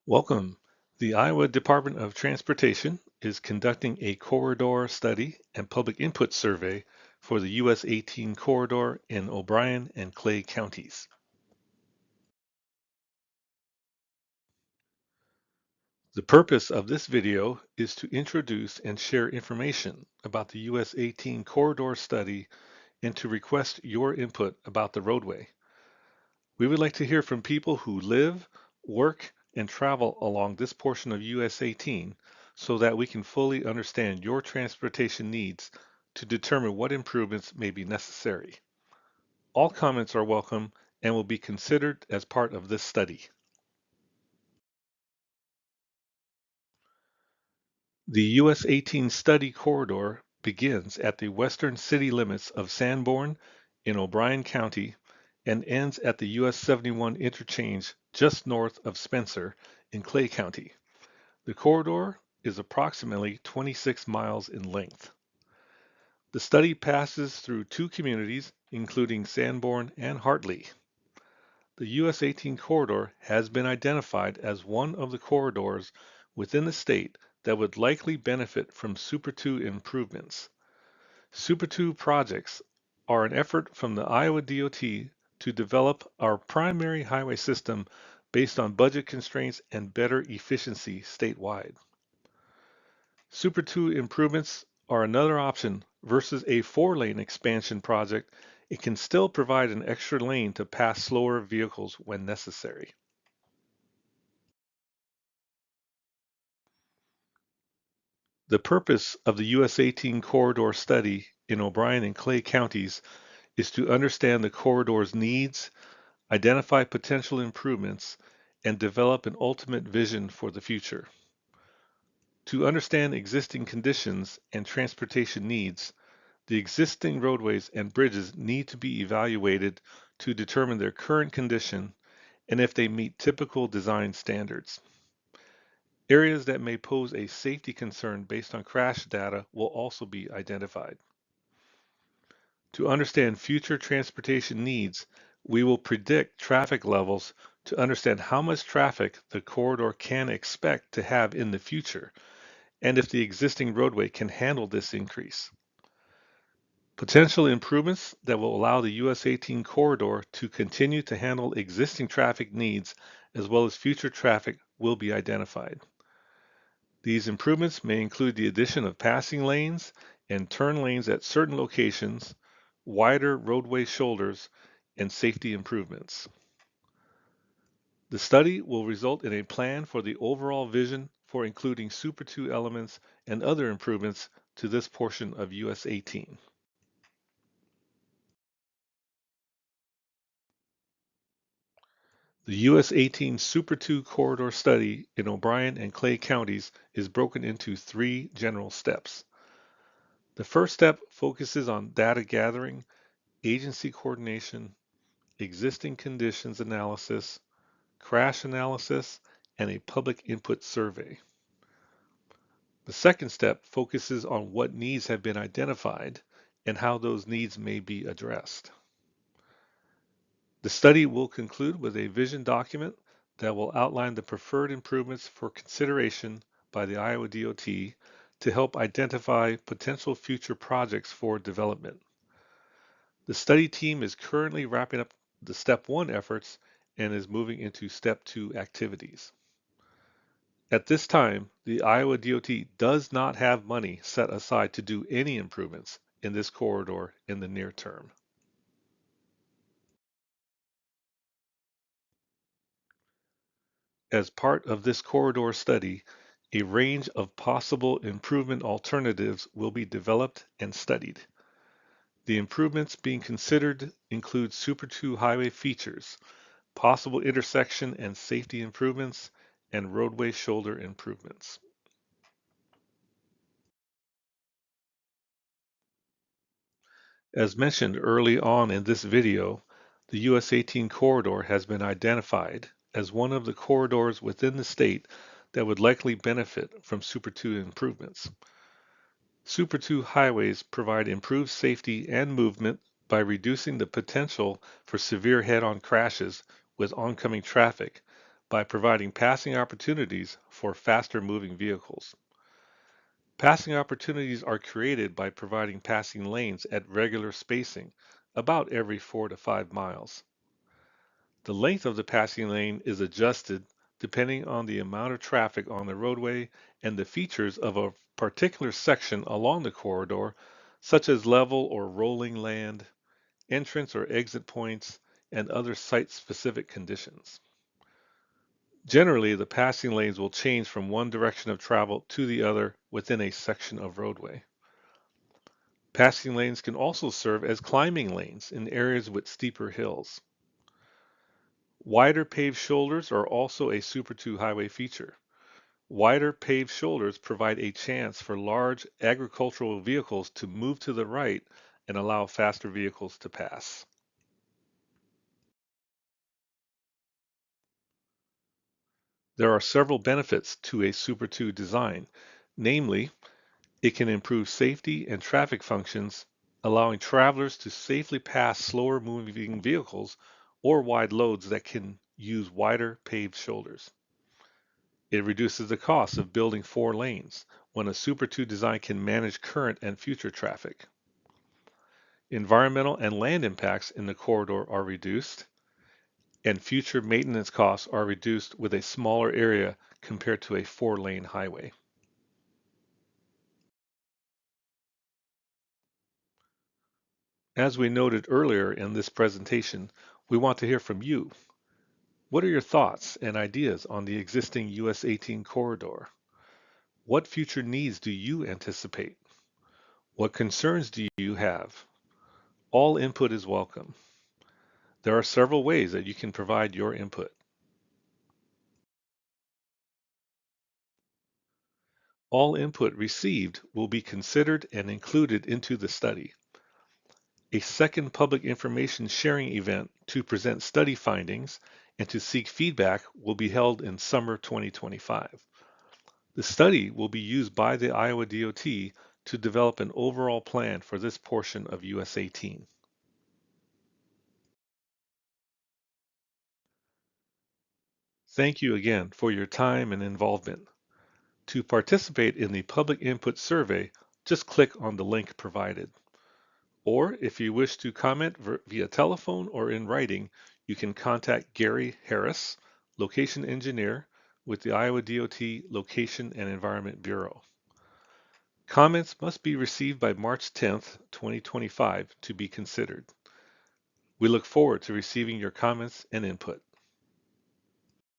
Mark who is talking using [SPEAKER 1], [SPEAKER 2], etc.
[SPEAKER 1] Welcome. The Iowa Department of Transportation is conducting a corridor study and public input survey for the US 18 corridor in O'Brien and Clay counties. The purpose of this video is to introduce and share information about the US 18 corridor study and to request your input about the roadway. We would like to hear from people who live, work, and travel along this portion of US 18 so that we can fully understand your transportation needs to determine what improvements may be necessary. All comments are welcome and will be considered as part of this study. The US 18 study corridor begins at the western city limits of Sanborn in O'Brien County and ends at the US 71 interchange just north of Spencer in Clay County. The corridor is approximately 26 miles in length. The study passes through two communities, including Sanborn and Hartley. The US 18 corridor has been identified as one of the corridors within the state that would likely benefit from Super 2 improvements. Super 2 projects are an effort from the Iowa DOT to develop our primary highway system based on budget constraints and better efficiency statewide. Super 2 improvements are another option versus a 4-lane expansion project. It can still provide an extra lane to pass slower vehicles when necessary. The purpose of the US 18 corridor study in O'Brien and Clay counties is to understand the corridor's needs, identify potential improvements, and develop an ultimate vision for the future. To understand existing conditions and transportation needs, the existing roadways and bridges need to be evaluated to determine their current condition and if they meet typical design standards. Areas that may pose a safety concern based on crash data will also be identified. To understand future transportation needs, we will predict traffic levels to understand how much traffic the corridor can expect to have in the future and if the existing roadway can handle this increase. Potential improvements that will allow the US 18 corridor to continue to handle existing traffic needs as well as future traffic will be identified. These improvements may include the addition of passing lanes and turn lanes at certain locations, wider roadway shoulders, and safety improvements. The study will result in a plan for the overall vision for including Super 2 elements and other improvements to this portion of US 18. The US 18 Super 2 corridor study in O'Brien and Clay counties is broken into three general steps. The first step focuses on data gathering, agency coordination, existing conditions analysis, crash analysis, and a public input survey. The second step focuses on what needs have been identified and how those needs may be addressed. The study will conclude with a vision document that will outline the preferred improvements for consideration by the Iowa DOT to help identify potential future projects for development. The study team is currently wrapping up the Step 1 efforts and is moving into Step 2 activities. At this time, the Iowa DOT does not have money set aside to do any improvements in this corridor in the near term. As part of this corridor study, a range of possible improvement alternatives will be developed and studied. The improvements being considered include Super 2 highway features, possible intersection and safety improvements, and roadway shoulder improvements. As mentioned early on in this video, the US 18 corridor has been identified as one of the corridors within the state that would likely benefit from Super 2 improvements. Super 2 highways provide improved safety and movement by reducing the potential for severe head-on crashes with oncoming traffic by providing passing opportunities for faster moving vehicles. Passing opportunities are created by providing passing lanes at regular spacing, about every 4 to 5 miles. The length of the passing lane is adjusted depending on the amount of traffic on the roadway and the features of a particular section along the corridor, such as level or rolling land, entrance or exit points, and other site-specific conditions. Generally, the passing lanes will change from one direction of travel to the other within a section of roadway. Passing lanes can also serve as climbing lanes in areas with steeper hills. Wider paved shoulders are also a Super 2 highway feature. Wider paved shoulders provide a chance for large agricultural vehicles to move to the right and allow faster vehicles to pass. There are several benefits to a Super 2 design, namely, it can improve safety and traffic functions, allowing travelers to safely pass slower moving vehicles or wide loads that can use wider paved shoulders. It reduces the cost of building 4 lanes when a Super 2 design can manage current and future traffic. Environmental and land impacts in the corridor are reduced, and future maintenance costs are reduced with a smaller area compared to a 4 lane highway. As we noted earlier in this presentation, we want to hear from you. What are your thoughts and ideas on the existing US 18 corridor? What future needs do you anticipate? What concerns do you have? All input is welcome. There are several ways that you can provide your input. All input received will be considered and included into the study. A second public information sharing event to present study findings and to seek feedback will be held in summer 2025. The study will be used by the Iowa DOT to develop an overall plan for this portion of US 18. Thank you again for your time and involvement. To participate in the public input survey, just click on the link provided. Or if you wish to comment via telephone or in writing, you can contact Gary Harris, Location Engineer with the Iowa DOT Location and Environment Bureau. Comments must be received by March 10th, 2025 to be considered. We look forward to receiving your comments and input.